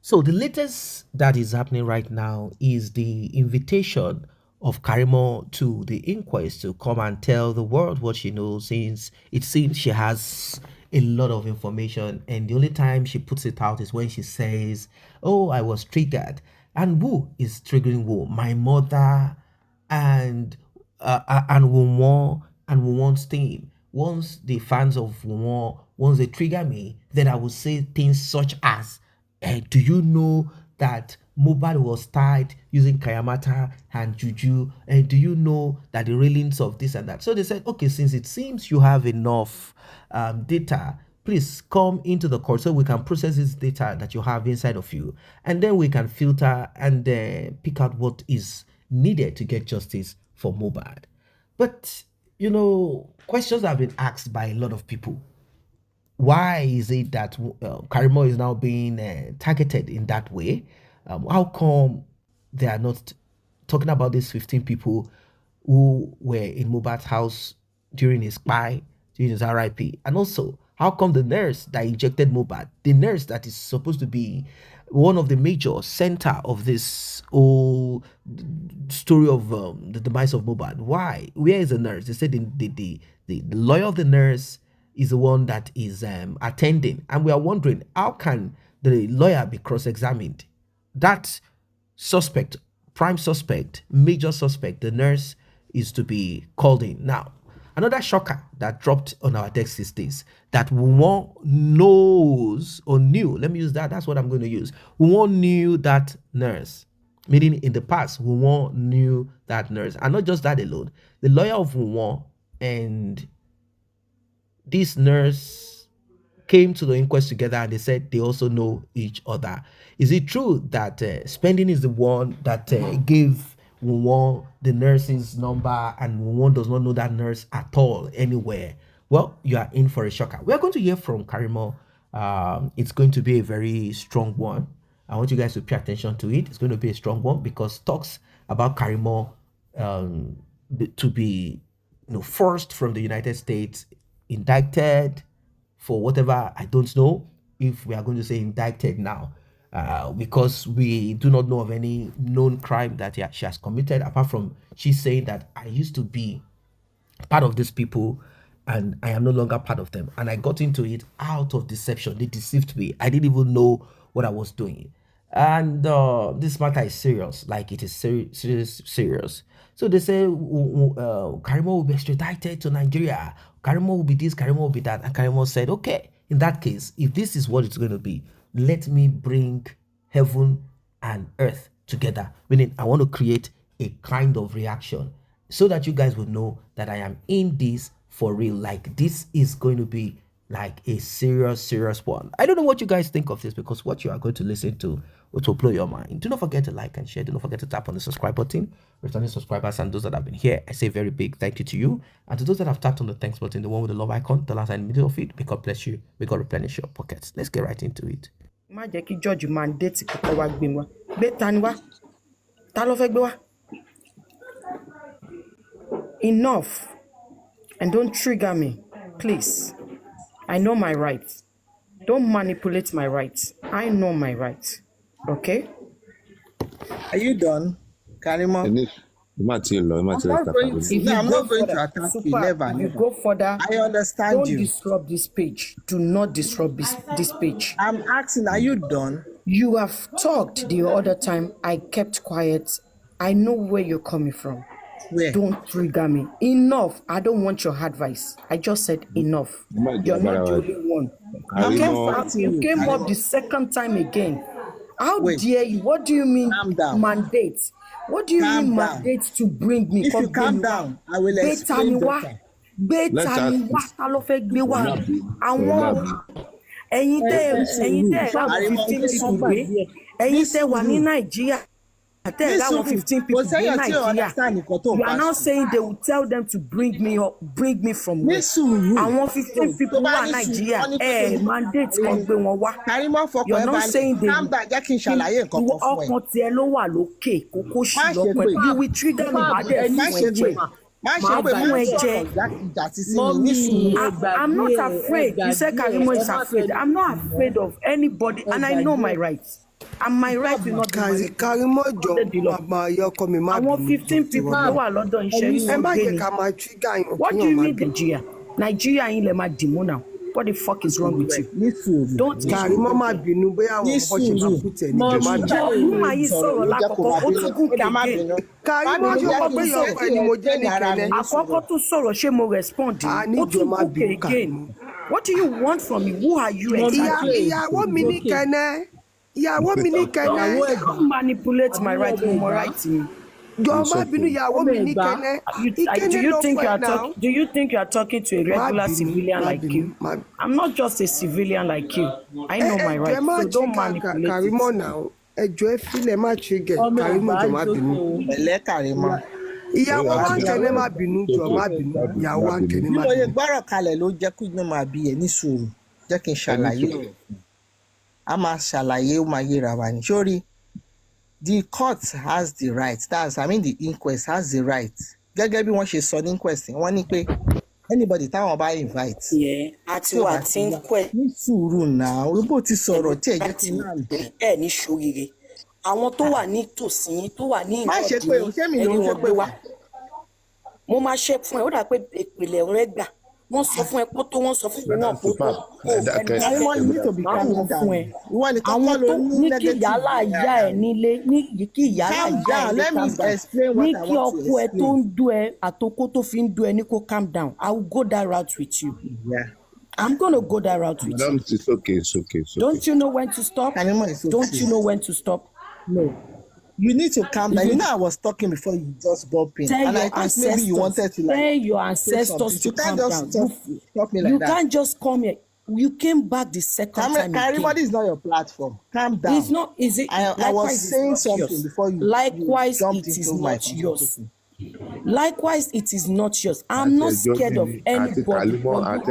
So the latest that is happening right now is the invitation of Karimo to the inquest to come and tell the world what she knows, since it seems she has a lot of information, and the only time she puts it out is when she says, "Oh, I was triggered." And who is triggering who? My mother and Wunmi and Wunmi's team. Once the fans of Wunmi, once they trigger me, then I will say things such as, do you know that Mohbad was tied using Kayamata and Juju? And do you know that the railings of this and that? So they said, okay, since it seems you have enough data, please come into the court so we can process this data that you have inside of you. And then we can filter and pick out what is needed to get justice for Mohbad. But, questions have been asked by a lot of people. Why is it that Karimo is now being targeted in that way? How come they are not talking about these 15 people who were in Mohbad's house during his spy, during his RIP? And also, how come the nurse that injected Mohbad, the nurse that is supposed to be one of the major center of this whole story of the demise of Mohbad, why? Where is the nurse? They said the lawyer of the nurse is the one that is attending, and we are wondering, how can the lawyer be cross-examined? That suspect, prime suspect, major suspect, the nurse, is to be called in. Now, another shocker that dropped on our desk is this, that Wunmi knows or knew, let me use that, that's what I'm going to use. Wunmi knew that nurse, meaning in the past, Wunmi knew that nurse. And not just that alone, the lawyer of Wunmi and this nurse came to the inquest together, and they said they also know each other. Is it true that Spending is the one that gave Wunmi the nurse's number, and Wunmi does not know that nurse at all anywhere? Well, you are in for a shocker. We are going to hear from Karimo. It's going to be a very strong one. I want you guys to pay attention to it. It's going to be a strong one because talks about Karimo to be forced from the United States, indicted for whatever, I don't know if we are going to say indicted now, because we do not know of any known crime that she has committed, apart from she's saying that I used to be part of these people and I am no longer part of them, and I got into it out of deception. They deceived me. I didn't even know what I was doing. And this matter is serious, like it is serious. So they say Karimo will be extradited to Nigeria. Karimo will be this, Karimo will be that. And Karimo said, okay, in that case, if this is what it's going to be, let me bring heaven and earth together. Meaning, I want to create a kind of reaction so that you guys will know that I am in this for real. Like, this is going to be like a serious one. I don't know what you guys think of this, because what you are going to listen to will blow your mind. Do not forget to like and share. Do not forget to tap on the subscribe button. Returning subscribers and those that have been here, I say very big thank you to you. And to those that have tapped on the thanks button, the one with the love icon, the last in the middle of it, may God bless you. May God replenish your pockets. Let's get right into it. Má jẹ́ kí judge mandate kọ́kọ́ wá gbé wa. Gbé ta ni wá? Ta ló fẹ́ gbé wá? Enough. And don't trigger me, please. I know my rights. Don't manipulate my rights. I know my rights. Okay? Are you done, Karimo? I'm not going to attack you. Never. You go further. I understand you. Don't disrupt this page. Do not disrupt this page. I'm asking, are you done? You have talked the other time. I kept quiet. I know where you're coming from. Where? Don't trigger me. Enough. I don't want your advice. I just said enough. You're not the only one. You came up the second time again. How dare you? What do you mean mandate? What do you mean mandate to bring me? If you calm down, I will explain better. That 15 people in Nigeria. You are now saying they will tell them to bring me from where? I want 15 people in Nigeria. Mandate kan gbé wọn wá. You're not saying they will you will trigger me by the I'm not afraid. You said Karimo is afraid. I'm not afraid of anybody, and I know my rights. and my right will not be manipulated. Karimo jọ bàbá ayọkọ mi má àwọn bínú. 15 people tó wà lọ́dọ̀ iṣẹ́ yìí Ẹ má wọ́n gbé jẹ́ ni. ká máa trigger yàn What do kí you yàn má mean bínú. Nigeria yín lè máa dìmú now? What the fuck is wrong with you? Don't Karimo má bínú bóyá àwọn ọkọ ṣe máa kú tẹ̀ níjọ má bínú. Wúmà yìí sọ̀rọ̀ lákọ̀ọ́kọ́ ó tún gùn kéde. Karimo ṣe mọ̀ pé yọ̀ọ̀kọ̀ ni mo jẹ́ ní kẹ́lẹ́. Àkọ́kọ́ tún sọ̀rọ̀ ṣé mo respond? Ó tún gùn kéde. What do you want from me? Who are you exactly? Ìyàwó mi ní kẹ́nẹ́. Ìyàwó mi ní kẹ́nẹ́. Don't manipulate my right to my right. Jọ má bínú ìyàwó mi ní kẹ́nẹ́. Ìkẹ́nẹ́ ló pẹ́ náà. Do you think you are talking to a regular civilian like you? I'm not just a civilian like you. I know my right, so don't manipulate Karimo it. náà. Ẹjọ́ ẹ filẹ̀ má trigger. Karimo jọ má bínú. Ẹ̀lẹ́ Karimo. Ìyàwó wa ń kẹ́nẹ́ má bínú jọ má bínú. Ìyàwó wa ń kẹ́nẹ́ má Bí mo yẹ bínú. gbọ́rọ̀ kalẹ̀ ló jẹ́ kí inú máa bí ẹ ní sùúrù. Jẹ́ kí n ṣàlàyé. A máa ṣàlàyé ó máa yéra wa ní. Sórí, the court has the right, the inquest has the right. Gẹ́gẹ́ bí wọ́n ṣe sọ ní inquest, wọ́n ní pé anybody táwọn bá invite. Àti wà tí ń pẹ́. Ní sùúrù náà, olúbó ti sọ̀rọ̀ tí ẹ jẹ́ kí n náà lè. Ẹ ní ṣoríire. Àwọn tó wà ní tòsí tó wà ní Má ṣe pé o, ṣé mi ló ń ṣe pé wá? Mo máa ṣe fún ẹ, ó dà pé ìpìlẹ̀ rẹ gbà. Wọ́n sọ fún ẹ pé tó wọ́n sọ fún ẹ náà pé tó. Àwọn ní tòbí ká ní fún ẹ. Ìwọ ni kọ́kọ́ Àwọn ló tó ní ní kí negative. ìyálà ìyá ẹ nílé, ní kí ìyálà Calm ìyá ẹ down, ní let me calm down. explain what Ní I kí want to ọkọ ẹ tó explain. ń dún ẹ àtòkó tó fi ń dún ẹ ní kó calm down. I will go that route with you. Yeah. I'm gonna go that route with you. It's okay, it's okay, it's okay. Don't you know when to stop? Karimo is okay. Don't you know when to stop? No. You need to calm down. You know I was talking before you just bump in. Tell And your I think maybe ancestors. you wanted to Tell your say ancestors something. to You calm can't down. just stop me like You that. can't just come here. You came back the second time Karimo again. is not your platform. Calm down. It's not. Is it? I was Likewise, it's saying not something yours. before you Likewise, jumped it is into my not yours. conversation. Likewise, it is not yours. I'm not scared of anybody. But you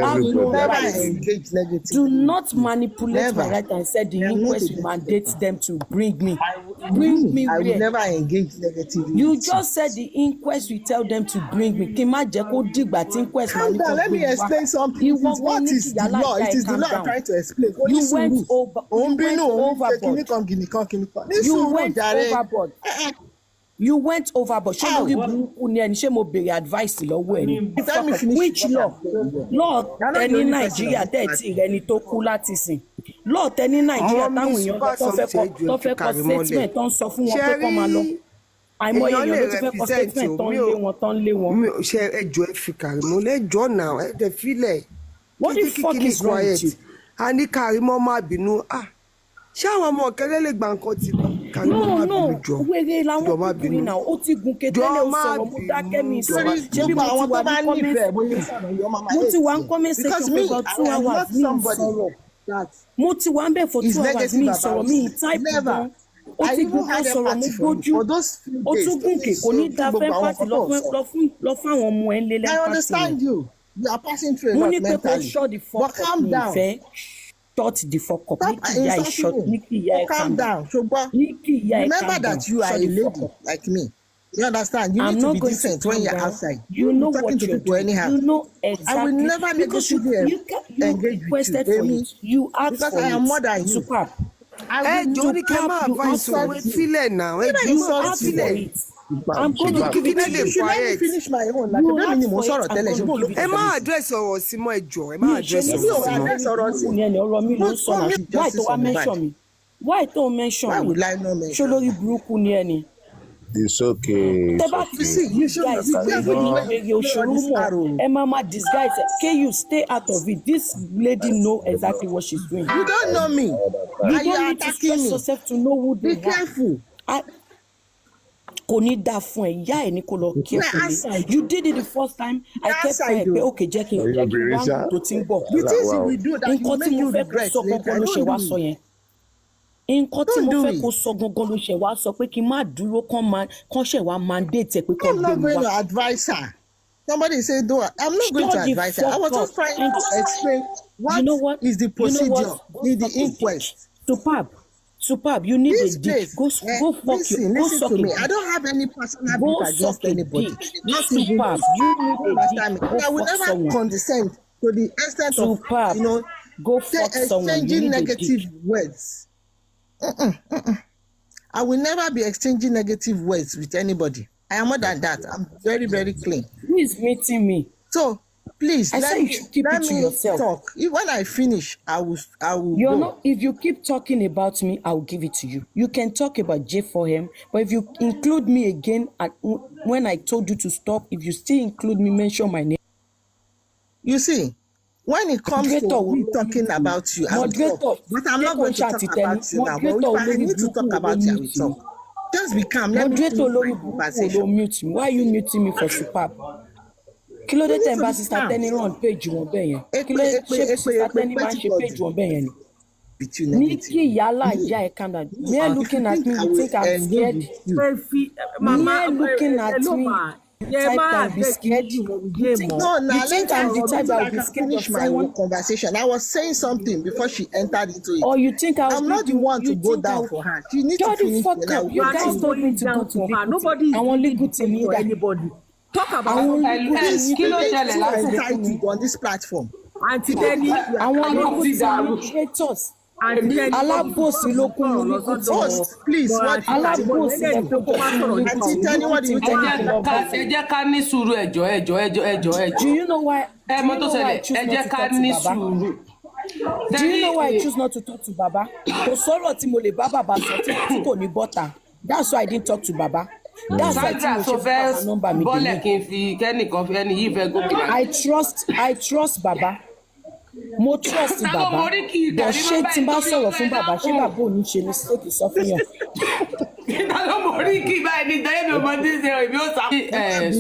have no Never right. engage negative. Do not manipulate Never. my right and say the I am not inquest a will mandate them to bring me. I will where? never engage negatively. You just said the inquest will tell them to bring me. Kí n má jẹ́ kó dìgbà tí inquest máa Calm ní down. kó Let gbé me mi wá. explain something. You What is the law? It is the law I'm trying to explain. You went over. You went overboard. You went overboard. You went overboard. Ṣé lórí burúkú ni ẹni ṣé mo béèrè advice lọ́wọ́ ẹ ni? Let me finish. Which law? Law tẹ ní Nàìjíríà tẹ̀ tí rẹ ni tó kú láti sìn. Law tẹ ní Nàìjíríà táwọn èèyàn tó fẹ́ kọ statement tó ń sọ fún wọn pé kọ́ máa lọ. Àìmọye èèyàn ló ti fẹ́ kọ statement tó ń lé wọn tó ń lé wọn. Ṣé ẹjọ́ ẹ fi Karimo lẹ́jọ́ náà ẹ dẹ̀ filẹ̀. What the fuck is wrong with you? A ní Karimo má bínú. Ṣé àwọn ọmọ ọ̀kẹ́lẹ́ lè gba nǹkan ti Karimo má bínú jọ? Wèrè làwọn kúkúrú náà ó ti gun kẹtẹ́lẹ̀ ó sọ̀rọ̀ mo dákẹ́ mi sọ̀rọ̀. Ṣé bí mo ti wà ní comment section for about 2 hours mi sọ̀rọ̀. Mo ti wà ń bẹ̀ for 2 hours mi sọ̀rọ̀ mi type gan. Ó ti gun kan sọ̀rọ̀ mo gbójú. Ó tún gùnkè kò ní da fẹ́ pàtì lọ fún àwọn ọmọ ẹ̀ ń lélẹ̀ pàtì. I understand you. You are passing through a Mo lot ní pé kó mentally. shut the fuck But up calm mi down. ìfẹ́. Shut the fuck up. Stop Ní kí ìyá ẹ̀ shut. Ní kí ìyá ẹ̀ calm down. Ní kí ìyá ẹ̀ Remember calm down. that you are Shut a the fuck lady up. like me. You understand? You I'm need to not be going decent to when calm you're down. outside. You know talking what to you're people doing. anyhow. You know exactly. I will never because negatively you engage with requested you. for Amy, it. You asked because for I am it. more than you. Superb. Ẹjọ́ ní kẹ́ máa advice You òwe filẹ̀ náà. Ẹjọ́ You máa asked for filẹ̀. it. I'm going to give it to Kíkí you. Should let me quiet. finish my own? Like, You don't asked need more for sorrow. it, Tell I'm us. going to give it Ẹ to má you. àdírẹ́sì ọ̀rọ̀ sí mọ́ ẹjọ́. Ẹ má àdírẹ́sì Mi ò ọ̀rọ̀ sí mọ́. address ọ̀rọ̀ sí. Ní ẹni ọ̀rọ̀ mi ló ń sọ náà. Why tó wá mention mi? Why tó mention Why mi? would I not mention? Ṣé olórí burúkú ni ẹni? It's okay. Tẹ́ bá ti see, you should guys be careful èrè when you play on òṣèlú this mọ̀ arrow. ẹ máa ma disguise ẹ. Can you stay out of it? This lady know exactly what she's doing. You don't know me. You And you don't are need to attacking stress me. yourself to know who they Be are. careful. Kò ní dáa fún ẹ, ìyá ẹ ní kó lọ carefully. You did it the first time. I kept quiet pé okay jẹ́ kí n wá tó ti ń bọ̀. The things you will do that Nǹkan will tí make mo you fẹ́ kó regret sọ gangan later. ló ṣe wá Don't sọ do yẹn. Nǹkan tí Don't mo do fẹ́ it. kó sọ gangan ló ṣe wá sọ pé kí n má dúró kán ṣẹ̀ wá mandate ẹ pé kán I'm gbé not mi going wá. to advise her. Somebody say, do I'm not going to Shut the advise her. I was fuck just up. trying to explain You know what? is the You know what? procedure in the inquest. Superb. You need This a dick. place, Go fuck listen, you. Go listen suck to a me. dick. I don't have any personal Go beef against suck a anybody. dick. Not even Superb. You need a understand dick. me. Go I will fuck never someone. condescend to the extent Superb. of, Go fuck someone. You exchanging need a negative dick. words. I will never be exchanging negative words with anybody. I am more than that. I'm very, very clean. Who is meeting me? So please I say you should keep it to yourself. Talk. When I finish, I will You're go. not. If you keep talking about me, I will give it to you. You can talk about J4M, but if you include me again, when I told you to stop, if you still include me, mention my name. You see, when it comes to me talking about you, I will talk. But I'm not going to talk about you now. But if I need to talk about you, I will talk. Just be calm. Let me finish my conversation. Mute me. Why are you muting me for superb? Kí ló dé tẹ́ ń bá sister Tenny run page wọn bẹ́ẹ̀ yẹn? Kí ló dé ṣé sister Tenny máa ń ṣe page wọn bẹ́ẹ̀ yẹn ni? Nikki yálà ìyá ẹ̀ kanda. Me looking at me, you think I'm scared? Me looking at me, type that be scared. No, now let I'm the type that will be scared of someone. Conversation. I was saying something before she entered into it. Or you think I'm not the one to go down for her. She needs to finish. You guys told me to go to her. Nobody. I want legal team either. Anybody. Talk about on this platform. Auntie Tenny, I want to traitors. Alábòsí ló kún un ní please what alábòsí ẹ tó kọ́ Auntie Tenny, what do you think? Ẹ jẹ́ ká ní sùúrù ẹjọ́. Do you know why? Mo tó ṣẹlẹ̀ ẹ jẹ́ ká ní sùúrù. Do you know why I choose not to talk to Baba? Kò sọ̀rọ̀ tí mo lè bá Baba sọ tí kò ní bọ́tà. That's why I didn't talk to Baba. That's why I chose Baba number mi I trust Baba. Mo trust Baba. But ṣé tí n bá sọ̀rọ̀ fún Baba, ṣé Baba ò ní ṣe mistake sọ fún yàn?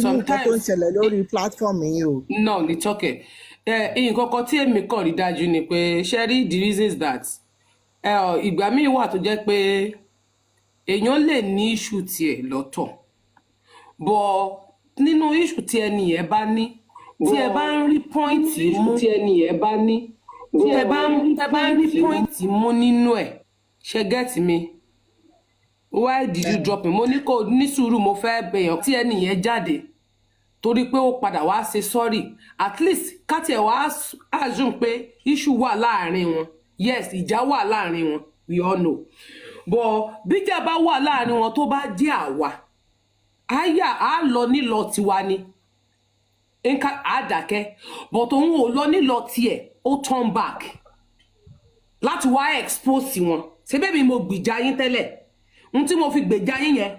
Sometimes lórí platform yìí o. No, it's okay. Nǹkan kan tí èmi kàn rí dájú ni pé ṣe rí the reasons that ìgbà míì wà tó jẹ́ pé èèyàn lè ní issue tiẹ̀ lọ́tọ̀ but nínú issue tí ẹni yẹn bá ní tí ẹ bá ń rí point mú tí ẹni yẹn bá ní tí ẹ bá ń rí point mú nínú ẹ̀ ṣe get me why did you drop me mo ní kó ní sùúrù mo fẹ́ bẹ̀yàn tí ẹni yẹn jáde torí pé ó padà wá ṣe sorry at least ká tiẹ̀ wá assume pé issue wà láàrin wọn yes ìjà wà láàrin wọn we all know but bíjà bá wà láàrin wọn tó bá jẹ́ àwa á lọ nílọ tiwa ni nka àdàkẹ́ but òun ò lọ nílọ tiẹ̀ ó turn back láti wá expose wọn ṣé bẹ́ẹ̀ mi mo gbìjà yín tẹ́lẹ̀ n tí mo fi gbèjà yín yẹn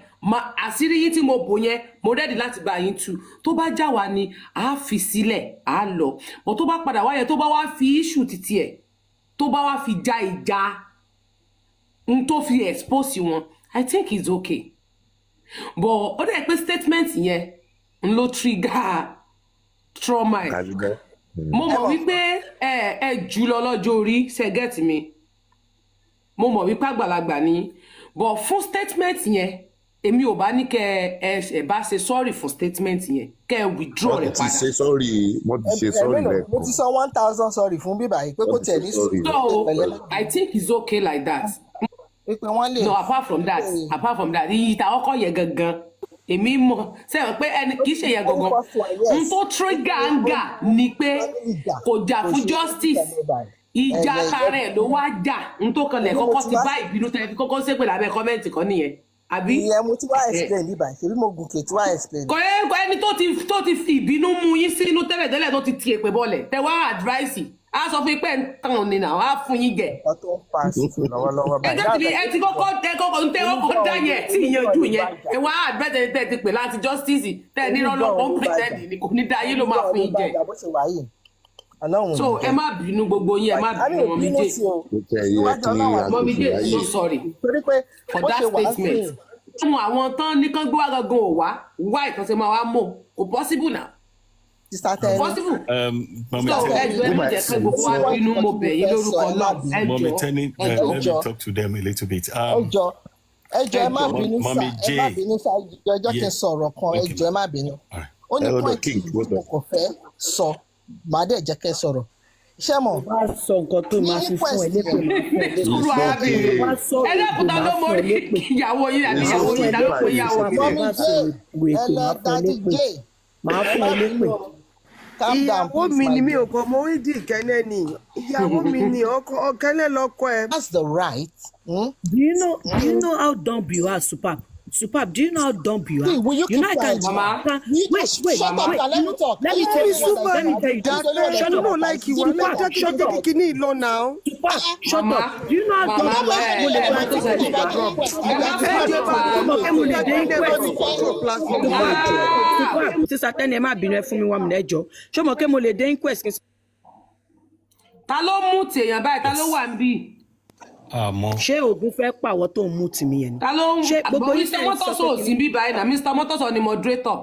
àṣírí yín tí mo bò yẹn mo ready láti bá yín tú tó bá já wa ni á fi sílẹ̀ á lọ but tó bá padà wá yẹn tó bá wá fi issue títí ẹ̀ tó bá wá fi já ìjà n tó fi expose wọn I think it's okay but ó dẹ̀ pé statement yẹn n ló trigger trauma ẹ̀ mo mọ̀ wípé ẹ jù lọ lọ́jọ́ orí ṣe get me mo mọ̀ wípé àgbàlagbà ni but fún statement yẹn èmi ò bá ní kẹ ẹ bá ṣe sorry for statement yẹn kẹ withdraw rẹ padà. mo ti ṣe sorry lẹ́kọ̀ọ́. mo ti sọ 1,000 sorry fún bíbá yìí pé kò tẹ̀ ní sùúrù. so I think it's okay like that. No, apart from that yìí ta ọkọ yẹn gangan èmi mọ̀ sẹ́wọ̀n pé ẹni kì í ṣe yẹn gangan n tó trigger anger ni pé kò jà fún justice ìjà tarẹ̀ ló wá jà n tó kanlẹ̀ kọ́kọ́ ti bá ìbínú tẹ̀ fi kọ́kọ́ ṣépè lábẹ́ kọ́mẹ́ǹtì kan nìyẹn àbí. ìyẹn mo ti wá explain níbà ṣèbí mo gùnkè tí wá explain. kò yẹ kó ẹni tó ti fi ìbínú mú yín sínú tẹ́lẹ̀tẹ́lẹ̀ tó ti ti èpè bọ́lẹ̀ tẹ wá advice a sọ fún pé ń tàn ní náà á fún yín jẹ. ọtọ ń pa sífù lọ́wọ́lọ́wọ́ báyìí. ẹjọ́ tìbí ẹ ti kọ́kọ́ dá yẹn tí ìyanjú yẹn ẹ wá advice ẹni tẹ́ ti pè láti justice tẹ́ ní lọ́lọ́pọ̀ ń pretend ni kò ní dá yín ló máa fún yín jẹ. so ẹ má bínú gbogbo yín ẹ má bínú wọn méjèèjì so sorry for that statement. àwọn tán ní kán gbé wá gangan ò wá ìtọ́sẹ̀ máa wá mọ̀ kò possible now. Possible. Mommy Tenny, let me talk to them a little bit. ẹjọ́ ẹ má bínú ẹjọ́ kí n sọ̀rọ̀ kan ẹjọ́ ẹ má bínú ó ní pọ́ìntì mo kò fẹ́ sọ màá dẹ̀ jẹ́ kẹ́ sọ̀rọ̀ iṣẹ́ mọ̀. wá sọ nǹkan tó máa fi fún ẹ lépè sùúrù arábìnrin ẹlẹ́kùnta ló mọ orí ìyàwó yín àti ìyàwó yín dá ló pé ìyàwó yín. mọ́mí jẹ́ ẹlẹ́dàdí jẹ́ máa fún ẹ lépè. calm down ìyàwó please mi my ni mi dear. ò kọ mọ orí di ìkẹ́nẹ́ ni ìyàwó mi ni ọ̀kẹ́lẹ́ lọ́kọ ẹ. That's the right. Do you know how dumb you are, Superb? Superb, do you know how dumb you are? Hey, will you keep know I quiet? Mama. Wait, Shut up and let me talk. Let me tell you Super, let me tell you this. Shut up. Like you want to take kini ilo now. Superb, shut Mama. up. Do you know how dumb you are? Mo lè gba tó ṣẹlẹ̀. Superb, sísá tẹ́ni ẹ má bínú ẹ fún mi 1 minute ẹjọ́. Ṣé mo kí mo lè dé inquest? Ta ló mú tèèyàn báyìí? Ta ló wà níbí? Ṣé oògùn fẹ́ pàwọ́ tó ń mú tìmí yẹn ni? Ta ló ń gbogbo Mr. Motors ò sí bí báyìí náà? Mr. Motors ni moderator.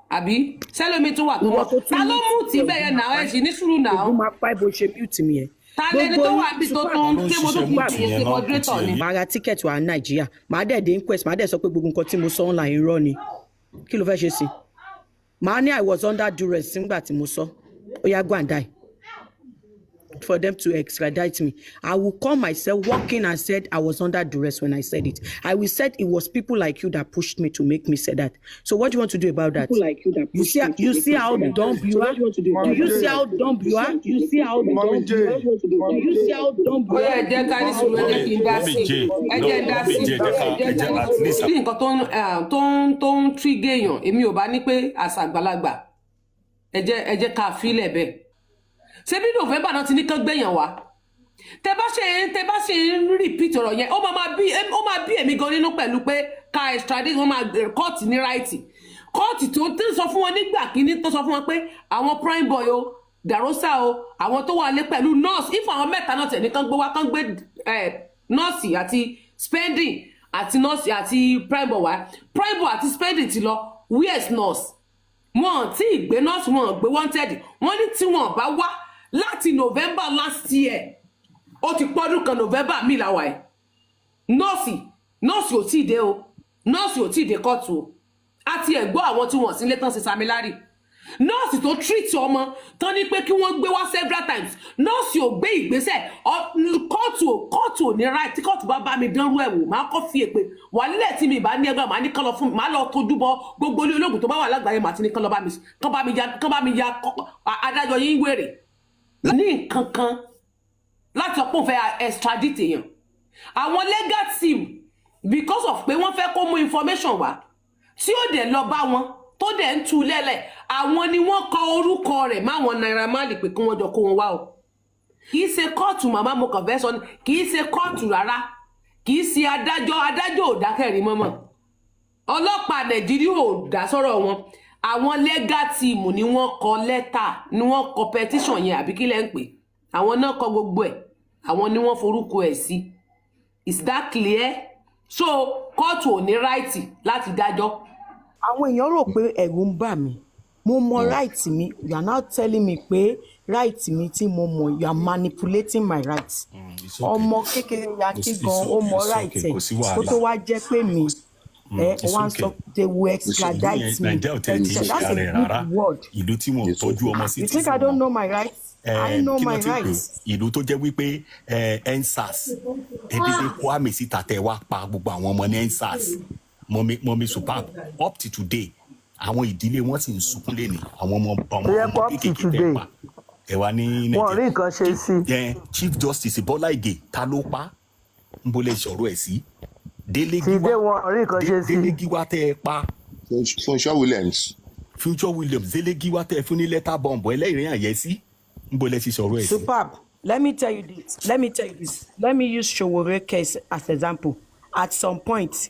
Àbí? Sẹ́lómi tún wà tó wọ́n. Ta ló mú tì bẹ́ẹ̀ yẹn náà? Ẹ sì ní sùúrù náà. Oògùn máa pa ibo ṣe mute mi yẹn. Ta lẹni tó wà níbi tó ń ké mo tó kù tì yẹn ṣe moderator ni? Màá ra tíkẹ́ẹ̀tì wà ní Nàìjíríà. Màá dẹ̀ dé inquest. Màá dẹ̀ sọ pé gbogbo nǹkan tí mo sọ online irọ́ ni. Kí ló fẹ́ ṣe sí? Màá ní I was under duress nígbà tí mo sọ. Ó yá go and die. For them to extradite me. I will call myself walking and said I was under duress when I said it. I will said it was people like you that pushed me to make me say that. So what do you want to do about that? People like you that pushed me to see how dumb you are? Do you see how dumb you are? Do you see how dumb you are? Do you see how dumb you Ó are? yẹ ẹ jẹ́ ká ní sùúrù, ẹ jẹ́ kí n dá sí. Ẹ jẹ́ ń dá sí. Bí nǹkan tó ń trigger èèyàn, èmi ò bá ní pé àṣà àgbàlagbà. Ẹ jẹ́ ká fílẹ̀ bẹ́ẹ̀. Ṣé bí November náà ti ní kán gbẹ̀yàn wá? Tẹ bá ṣe ń repeat ọ̀rọ̀ yẹn, ó máa bí èmi gan nínú pẹ̀lú pé ká extradite wọ́n máa court ní right. Court tó ń sọ fún wọn nígbà kíní tó sọ fún wọn pé àwọn prime boy o, Darosa o, àwọn tó wà lé pẹ̀lú nurse, if àwọn mẹ́ta náà tẹ̀ ní kán gbé wá kán gbé nurse àti spending àti nurse àti prime boy wá. Prime boy àti spending ti lọ, where's nurse? Wọ́n tí ìgbé nurse wọn gbé wanted, wọ́n ní tí wọ́n bá wá láti November last year ó ti pọ́dún kan November mi la wà ẹ̀ nọ́ọ̀sì ò tí ì dé o nọ́ọ̀sì ò tí ì dé kóòtù o àti ẹ̀gbọ́ àwọn tí wọ́n sí létán ṣe samilari nọ́ọ̀sì tó treat ọmọ tán ní pé kí wọ́n gbé wá several times nọ́ọ̀sì ò gbé ìgbésẹ̀ kóòtù ò ní right tí kóòtù bá mi dánrú ẹ̀ wò máa kọ́ fi èpè wà nílẹ̀ tí mi bá ní ẹgbẹ́ màá ní kán lọ fún mi máa lọ tójú bọ gbogbo ilé ológun tó bá wà lágbàáyé màá ti ní kán bá mi ya adájọ́ yín wèrè ní nǹkan kan láti ọ̀pọ̀ fẹ́ extradite èèyàn àwọn legal team because of pé wọ́n fẹ́ kó mú information wá tí ó dẹ̀ lọ bá wọn tó dẹ̀ ń tú lẹ́lẹ̀ àwọn ni wọ́n kọ orúkọ rẹ̀ máwọn Naira Marley pé kí wọ́n jọ kó wọn wá o kì í ṣe kóòtù màmá mo kàn fẹ́ sọ ni kì í ṣe kóòtù rárá kì í ṣe adájọ́ ò dákẹ́rì mọ́mọ́ ọlọ́pàá Nàìjíríà ò dá sọ́rọ̀ wọn àwọn legal team ni wọ́n kọ lẹ́tà ni wọ́n kọ petition yẹn àbí kí lẹ́ ń pè àwọn náà kọ gbogbo ẹ̀ àwọn ni wọ́n forúkọ ẹ̀ sí is that clear? So kóòtù ò ní right láti dájọ́. Àwọn èèyàn rò pé ẹ̀rù ń bà mí mo mọ right mi you are now telling me pé right mi tí mo mọ you are manipulating my rights. Ọmọ kékeré yankí gan ó mọ right ẹ̀ kó tó wá jẹ́ pé mi one stop they will extradite me. That's a big word. Ìlú tí wọn ò tọ́jú ọmọ sí ti. You think I don't know my rights? I know my rights. Ìlú tó jẹ́ wípé EndSARS ẹ̀ẹ́dẹ́gbẹ́ Kwame síta tẹ̀ wá pa gbogbo àwọn ọmọ ní EndSARS mọ́mí Superb up to today àwọn ìdílé wọn sì ń sunkún lẹ́nu àwọn ọmọ kékeré tẹ̀ pa ẹ̀ wá ní Nàìjíríà. Wọ́n rí nǹkan ṣe sí. Chief Justice Bọ́lá Ìgè ta ló pa ń bolẹ̀ sọ̀rọ̀ ẹ̀ sí. Délé Gíwá tẹ́ ẹ pa. Future Williams Délé Gíwá tẹ́ ẹ fún ní lẹ́tà bọ̀m̀bọ̀ ẹlẹ́rìí àyẹ́sí ń bolẹ̀ sí sọ̀rọ̀ ẹ̀ sí. Superb, let me tell you this. Let me use Showore case as example. At some point,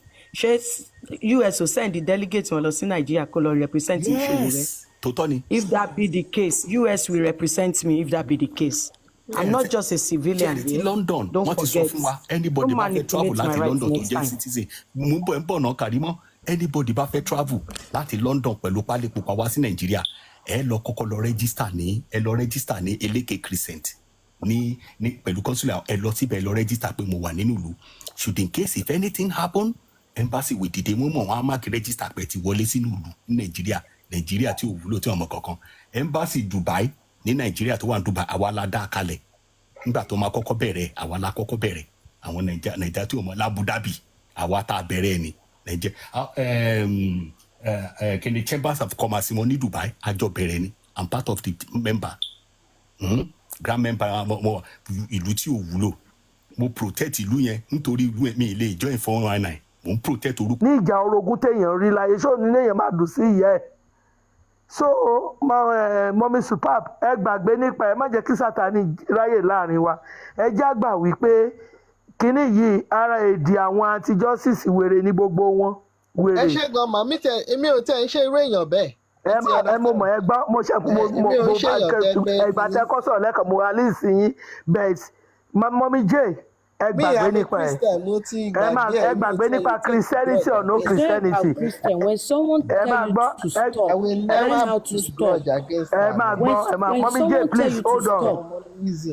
US will send the delegates wọn lọ sí Nigeria kó lọ represent Showore. Yes, tòótọ́ ni. If that be the case, US will represent me if that be the case. I'm not just a civilian here. London, don't forget. Anybody bá fẹ́ travel láti London tó jẹ́ citizen. Mo ń bọ̀ náà Karimo. Anybody bá fẹ́ travel láti London pẹ̀lú pálí pupa wá sí Nàìjíríà. Ẹ lọ kọ́kọ́ lọ register ní Eleke Crescent ní pẹ̀lú consular ẹ lọ síbẹ̀ lọ register pé mo wà nínú ìlú. Should in case if anything happen, embassy will dìde wọ́n mọ̀ wọ́n á mark register pé ti wọlé sínú ìlú ní Nàìjíríà tí ò wúlò tí wọ́n mọ̀ kankan. Embassy Dubai ní Nàìjíríà tó wà ní Dubai àwa la dá kalẹ̀ nígbà tó máa kọ́kọ́ bẹ̀rẹ̀ àwa la kọ́kọ́ bẹ̀rẹ̀ àwọn Nàìjíríà tí ò mọ̀ l'Abu Dhabi àwa tá a bẹ̀rẹ̀ ni Nàìjíríà kí ni Chambers of Commerce wọn ní Dubai àjọ bẹ̀rẹ̀ ni I'm part of the member. Grand member ìlú tí ò wúlò. Mo protect ìlú yẹn nítorí ìlú mi ilé join 419. Mo ń protect orúkọ. Ní ìjà orogún téèyàn rí láyé ṣó ní léèyàn máa dùn sí ìyá ẹ̀. So mọ́mí superb ẹ gbàgbé nípa ẹ má jẹ́ kí Sátánì ráyè láàrin wa. Ẹ jágbà wípé kínní yìí ara èdè àwọn anti-justice wèrè ní gbogbo wọn. Ẹ ṣe gan màmí tẹ èmi ò tẹ ń ṣe irú èèyàn bẹ́ẹ̀. Ẹ mo mọ̀ ẹ gbọ́ mo ṣe mo ẹgbà tẹ kọ́ sọ̀rọ̀ lẹ́kọ̀ọ́ mo alice yín bet mọ́mí J ẹ gbàgbé nípa ẹ ẹ gbàgbé nípa Christianity or no Christianity when someone tell you to stop learn how to stop ẹ máa gbọ́ mọ́mí J please hold on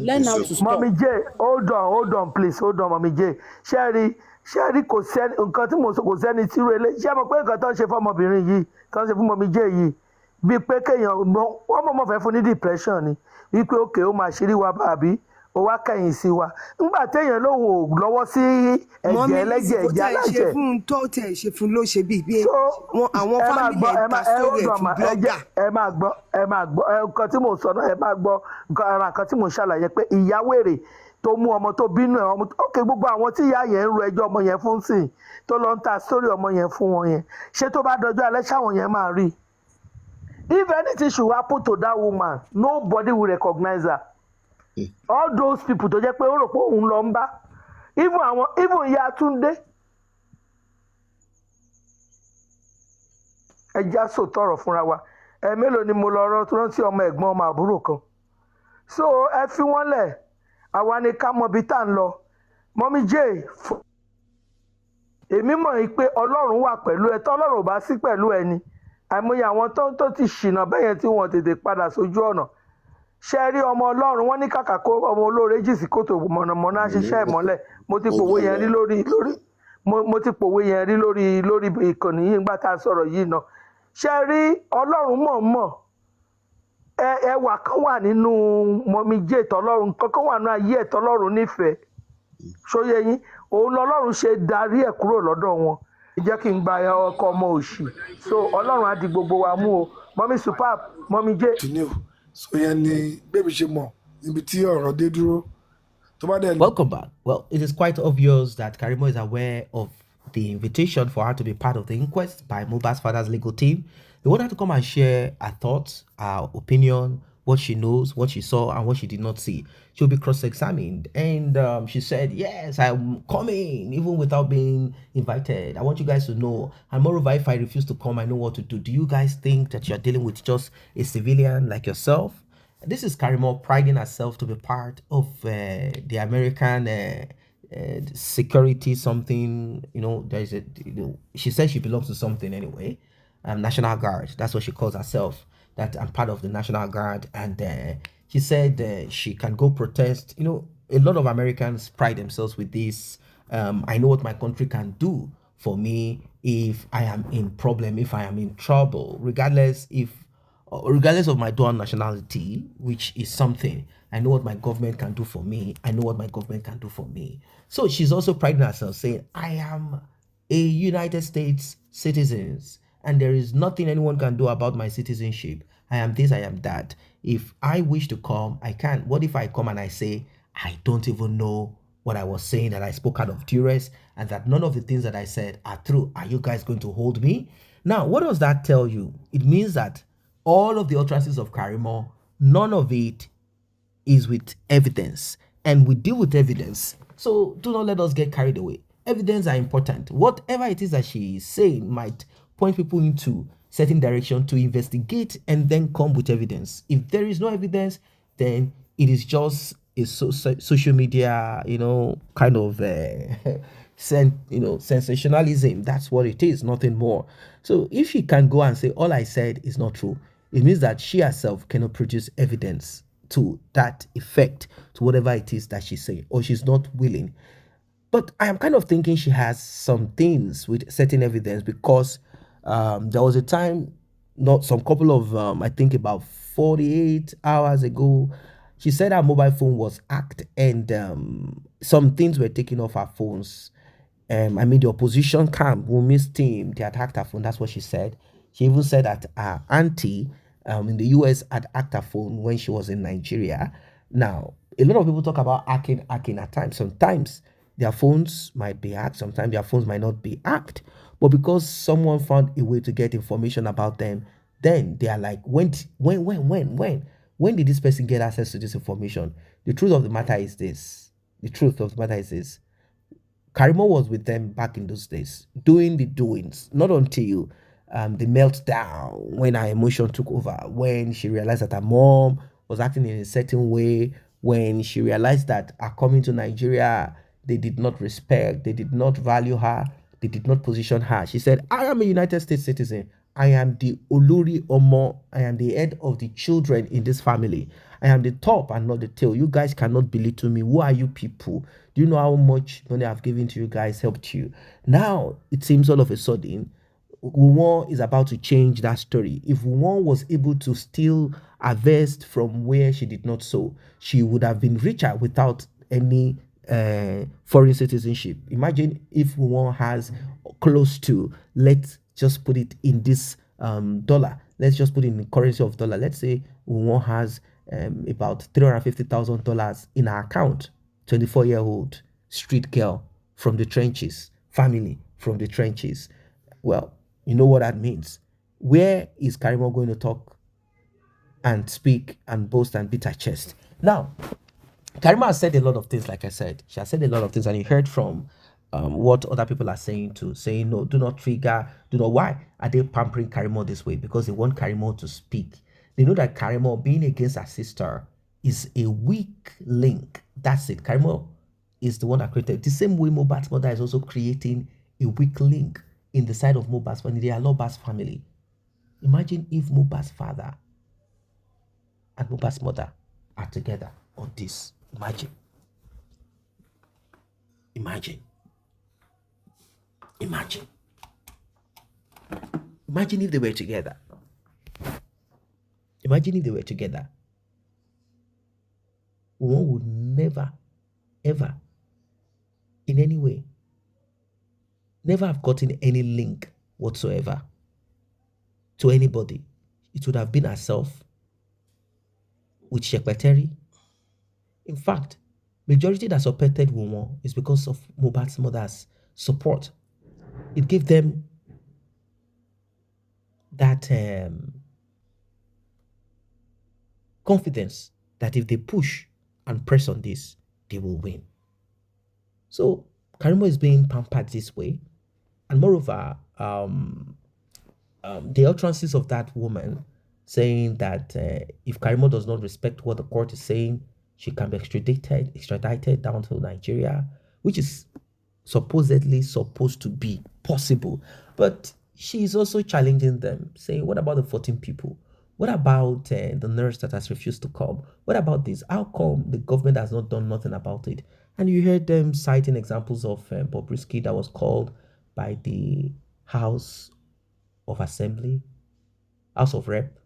learn how to stop. mọ́mí J hold on please hold on mọ́mí J ṣẹ́rí kò sẹ́ni nǹkan tí mo sọ kò sẹ́ni tí rẹ̀ lé ṣé mo pé nǹkan tó ń ṣe fọ́mọbìnrin yìí tó ń ṣe fún mọ́mí J yìí bíi pé kéèyàn wọ́n mọ̀ fẹ́ fún ní depression ni wípé òkè ó máa ṣírí wa bàbí ó wá kẹ̀yìn sí wa nígbà téèyàn lòun ò lọ́wọ́ sí ẹ̀jẹ̀ ẹlẹ́jẹ̀ ẹ̀jẹ̀ aláṣẹ. tó tẹ̀ ṣe fún ló ṣe bíi bí àwọn fámìlì ẹ̀ bá sórí ẹ̀ fún blọ́gà. ẹ máa gbọ́ nǹkan tí mò ń sọ náà ẹ máa gbọ́ ara nǹkan tí mò ń ṣàlàyé pé ìyá wèrè tó mú ọmọ tó bínú ẹ̀ ọmọ ókè gbogbo àwọn tí ìyá yẹn ń ro ẹjọ́ ọmọ yẹn fún sìn tó lọ ń ta sórí ọmọ yẹn fún wọn yẹn ṣé tó bá dọjọ́ alẹ́ ṣáwọn yẹn máa rí if anything should happen to that woman nobody will recognize her. All those people tó jẹ́ pé ó rò pé òun lọ ń bá even ìyá Túndé ẹja sòtọrọ fúnra wa mélòó ni mo lọ rántí ọmọ ẹ̀gbọ́n ọmọ àbúrò kan so ẹ fi wọ́n lẹ̀ àwa ni ká mọ ibi tá à ń lọ mọ́mí J èmi mọ̀ pé Ọlọ́run wà pẹ̀lú ẹ tọ́lọ́run ò bá sí pẹ̀lú ẹ ni àìmọye àwọn tó ti ṣìnà bẹ́yẹn tí wọ́n tètè padà sójú ọ̀nà ṣe rí ọmọ Ọlọ́run wọ́n ní kàkà kó ọmọ olóore jì sí kòtò mọ̀nàmọ́ná ṣiṣẹ́ ìmọ́lẹ̀ mo ti pòwe yẹn rí lórí ìkànnì yìí nígbà tá a sọ̀rọ̀ yìí náà ṣe rí Ọlọ́run mọ̀ọ́mọ̀ ẹwà kan wà nínú mọ́mí J tọ́lọ́run kankan wà nínú ayé ẹ̀ tọ́lọ́run nífẹ̀ẹ́ ṣóyẹ yín òun lọ́lọ́run ṣe darí ẹ̀ kúrò lọ́dọ̀ wọn jẹ́ kí n gba ọkọ ọmọ òṣì so Ọlọ́run á di gbogbo wa mú o mọ́mí superb mọ́mí J. so yẹn ni bébí ṣe mọ̀ níbi tí ọ̀rọ̀ dé dúró tó bá dẹ̀. Welcome back. Well, it is quite obvious that Karimo is aware of the invitation for her to be part of the inquest by Mohbad's father's legal team. They want her to come and share her thoughts, her opinion, what she knows, what she saw, and what she did not see. She'll be cross-examined. And she said, yes, I'm coming, even without being invited. I want you guys to know. And moreover, if I refuse to come, I know what to do. Do you guys think that you're dealing with just a civilian like yourself? This is Karimo priding herself to be part of the American security something. You know, there is she says she belongs to something anyway. National Guard. That's what she calls herself. That I'm part of the National Guard. And she said she can go protest. You know, a lot of Americans pride themselves with this. I know what my country can do for me if I am in problem, if I am in trouble, regardless of my dual nationality, which is something. I know what my government can do for me. I know what my government can do for me. So she's also priding herself, saying, I am a United States citizen, and there is nothing anyone can do about my citizenship. I am this, I am that. If I wish to come, I can. What if I come and I say, I don't even know what I was saying, that I spoke out of duress, and that none of the things that I said are true? Are you guys going to hold me? Now, what does that tell you? It means that all of the utterances of Karimo, none of it is with evidence. And we deal with evidence. So do not let us get carried away. Evidence are important. Whatever it is that she is saying might point people into certain direction to investigate and then come with evidence. If there is no evidence, then it is just a social media, kind of sensationalism. That's what it is, nothing more. So if she can go and say all I said is not true, it means that she herself cannot produce evidence to that effect, to whatever it is that she's saying, or she's not willing. But I am kind of thinking she has some things with certain evidence, because there was a time, couple of, I think about 48 hours ago, she said her mobile phone was hacked and some things were taken off her phones. The opposition camp, Wunmi's team, they attacked her phone. That's what she said. She even said that her auntie in the US had hacked her phone when she was in Nigeria. Now, a lot of people talk about hacking at times. Sometimes their phones might be hacked, sometimes their phones might not be hacked. But because someone found a way to get information about them, then they are like, when did this person get access to this information? The truth of the matter is this. The truth of the matter is this. Karimo was with them back in those days, doing the doings, not until the meltdown when her emotion took over, when she realized that her mom was acting in a certain way, when she realized that her coming to Nigeria, they did not respect, they did not value her, they did not position her. She said, I am a United States citizen. I am the Oluri Omo. I am the head of the children in this family. I am the top and not the tail. You guys cannot belittle me. Who are you people? Do you know how much money I've given to you guys, helped you? Now, it seems all of a sudden, Wunmi is about to change that story. If Wunmi was able to steal harvest from where she did not sow, she would have been richer without any foreign citizenship. Imagine if Wunmi has close to, let's just put it in this dollar. Let's just put it in the currency of dollar. Let's say Wunmi has about $350,000 in her account. 24-year-old street girl from the trenches, family from the trenches. Well, you know what that means. Where is Karimo going to talk and speak and boast and beat her chest? Now, Karima has said a lot of things, like I said. She has said a lot of things, and you heard from what other people are saying too, saying, no, do not trigger, do not. Why are they pampering Karimo this way? Because they want Karimo to speak. They know that Karimo being against her sister is a weak link. That's it. Karimo is the one that created. The same way Mohbad's mother is also creating a weak link in the side of Mohbad's family. They are Mohbad's family. Imagine if Mohbad's father and Mohbad's mother are together on this. Imagine. Imagine. Imagine. Imagine if they were together. Imagine if they were together. One would never, ever, in any way, never have gotten any link whatsoever to anybody. It would have been herself with Shekpeteri. In fact, majority that supported Wunmi is because of Mohbad's mother's support. It gave them that confidence that if they push and press on this, they will win. So Karimo is being pampered this way, and moreover, the utterances of that woman saying that if Karimo does not respect what the court is saying, she can be extradited down to Nigeria, which is supposedly supposed to be possible. But she is also challenging them, saying, what about the 14 people? What about the nurse that has refused to come? What about this? How come the government has not done nothing about it? And you heard them citing examples of Bobrisky that was called by the House of Assembly, House of Rep,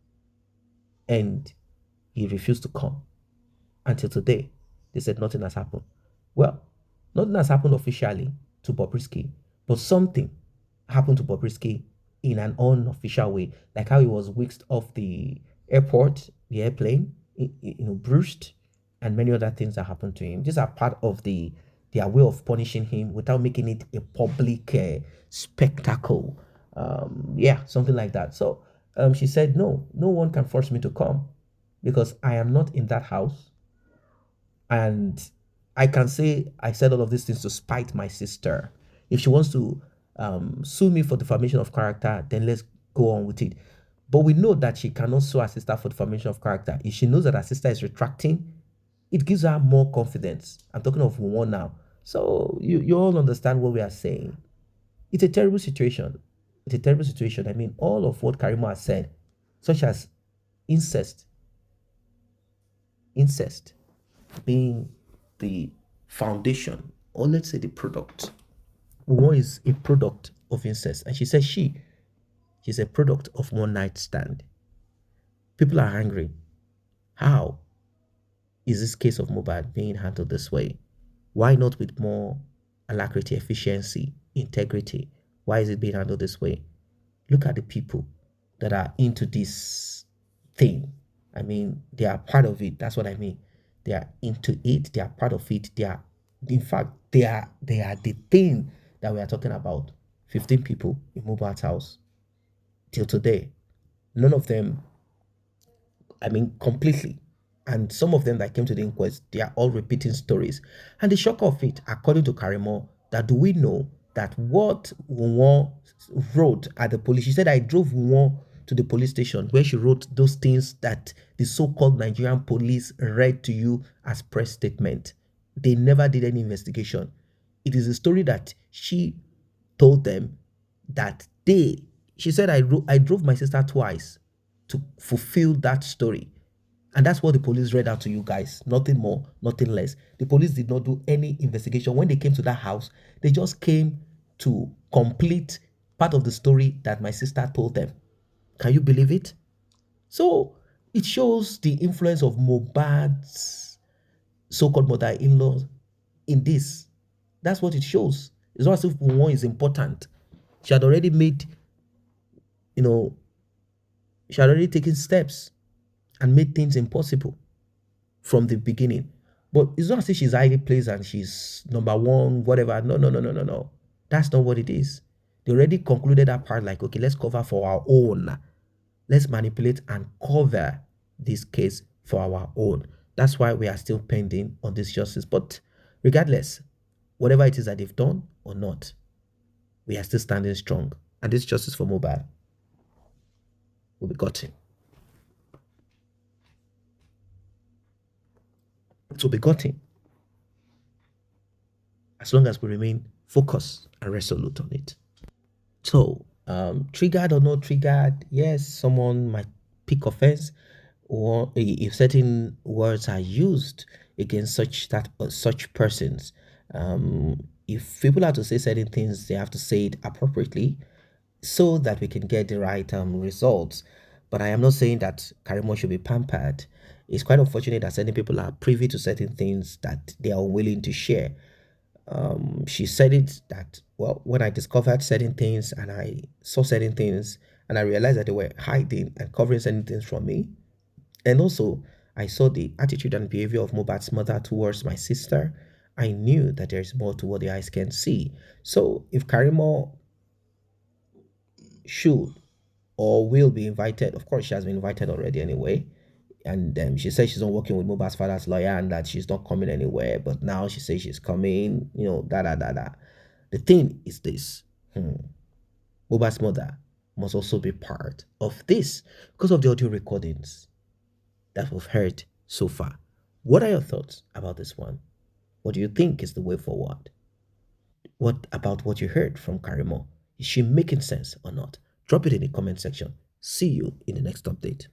and he refused to come. Until today, they said nothing has happened. Well, nothing has happened officially to Bobrisky, but something happened to Bobrisky in an unofficial way, like how he was whisked off the airport, the airplane, bruised, and many other things that happened to him. These are part of their way of punishing him without making it a public spectacle. Something like that. So she said, no one can force me to come because I am not in that house. And I can say I said all of these things to spite my sister. If she wants to sue me for defamation of character, then let's go on with it. But we know that she cannot sue her sister for defamation of character. If she knows that her sister is retracting, it gives her more confidence. I'm talking of Wunmi now. So you all understand what we are saying. It's a terrible situation. It's a terrible situation. I mean, all of what Karimo has said, such as incest being the foundation, or let's say the product. Wunmi is a product of incest. And she says she's a product of one night stand. People are angry. How is this case of Mohbad being handled this way? Why not with more alacrity, efficiency, integrity? Why is it being handled this way? Look at the people that are into this thing. I mean, they are part of it. That's what I mean. They are into it. They are part of it. They are, in fact, they are the thing that we are talking about. 15 people in Mohbad's house till today. None of them, I mean, completely. And some of them that came to the inquest, they are all repeating stories. And the shock of it, according to Karimo, that do we know that what Wunmi wrote at the police, she said, I drove Wunmi to the police station where she wrote those things that the so-called Nigerian police read to you as press statement. They never did any investigation. It is a story that she told them that she said, I drove my sister twice to fulfill that story. And that's what the police read out to you guys. Nothing more, nothing less. The police did not do any investigation. When they came to that house, they just came to complete part of the story that my sister told them. Can you believe it? So it shows the influence of Mohbad's so-called mother-in-law in this. That's what it shows. It's not as if one is important. She had already made, she had already taken steps and made things impossible from the beginning. But it's not as if she's highly placed and she's number one, whatever. No, no, no, no, no, no. That's not what it is. They already concluded that part like, okay, let's cover for our own. Let's manipulate and cover this case for our own. That's why we are still pending on this justice. But regardless, whatever it is that they've done or not, we are still standing strong. And this justice for Mohbad will be gotten. It will be gotten as long as we remain focused and resolute on it. So, triggered or not triggered, yes, someone might pick offense, or if certain words are used against such persons. If people have to say certain things, they have to say it appropriately so that we can get the right results. But I am not saying that Karimo should be pampered. It's quite unfortunate that certain people are privy to certain things that they are willing to share. She said it that, well, when I discovered certain things and I saw certain things and I realized that they were hiding and covering certain things from me. And also, I saw the attitude and behavior of Mohbad's mother towards my sister. I knew that there's more to what the eyes can see. So if Karimo should or will be invited, of course she has been invited already anyway, and she says she's not working with Mohbad's father's lawyer and that she's not coming anywhere, but now she says she's coming, The thing is this, Mohbad's mother must also be part of this because of the audio recordings that we've heard so far. What are your thoughts about this one? What do you think is the way forward? What about what you heard from Karimo? Is she making sense or not? Drop it in the comment section. See you in the next update.